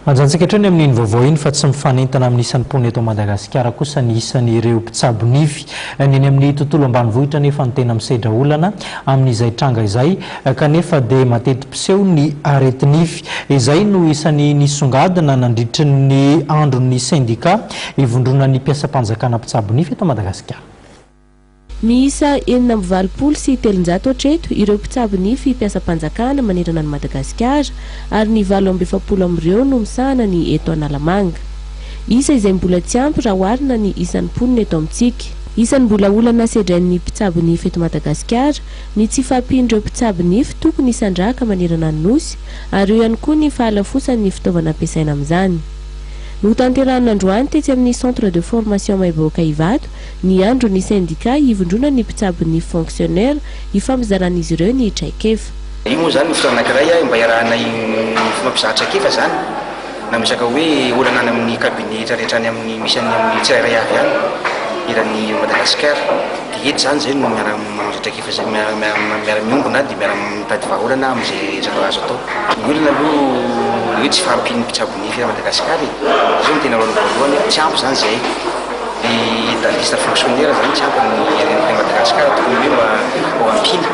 Majantsika hatrany amin'ny vaovao iny fa tsy mifanentana amin'ny isan'ny mponina eto Madagasikara kosa ny isan'ireo mpitsabo nify neny amin'ny tontolo ambanivohitra nefa ny tena misedra olana amin'izay tranga izay kanefa dia mateti-piseho ny areti-nify izay no isan'ny nisongadina nandritran'ny andron'ny sendika ivondronan'ny mpiasam-panjakana mpitsabo nify eto Madagasikara. Miisa 720 sy 300 hatreto ireo mpitsabo nify mpiasam-panjakana manerana ny Madagasikara ary ny 720 no misahana ny eto Analamanga. Isa izay mbola tsy ampy raha oharina ny isan'ny mponina eto amintsika. Isan'ny mbola olana sedrain'ny mpitsabo nify eto Madagasikara ny tsy fampian'ireo mpitsabo nify tokony isandraka manerana ny nosy ary eo ihany koa ny fahalafosan'ny fitaovana ampiasaina amin'izany. Notanterahana androany tetsy amin'ny centre de formation maiboaka Ivato ny andron'ny sendika ivondronan'ny mpitsabo nify fonctionnaire ifampizaran'izy ireo ny traikefa. Io moa zany fotoana anankiray mba iarahana fampizaha traikefa zany na misaka hoe olana any amin'ny cabinet rehetrany amin'ny misany amin'ny tsirairay avy any iran'ny Madagasikara. Dia eto zany zay no miara traikefa zay miara-miombona dia miara-mitady vahaolana amin'izay zao azo atao. Ny olona aloha hoe tsy fahampian'ny mpitsabo nify eto Madagasikara zao no tena voalohany tsy ampy zany zay. Ny dentiste fonctionnaire zany tsy ampy ny Madagasikara tokony hoe mba ampiana.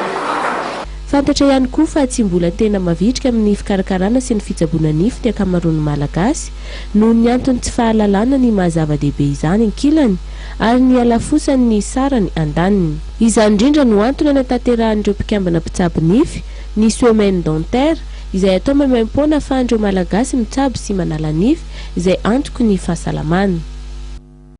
Fantatra ihany koa fa tsy mbola tena mavitrika amin'ny fikarakarana sy ny fitsaboana nify ny ankamaroan'ny malagasy noho ny antony tsy fahalalana ny mahazava-dehibe izany ankilany ary ny halafosan'ny sarany andaniny. Izany indrindra no antony natanteraha'ireo mpikambana mpitsabo nify ny semaine dentaire izay atao maimaimpona ahafahan'ireo malagasy mitsabo sy manala nify izay antoky ny fahasalamana.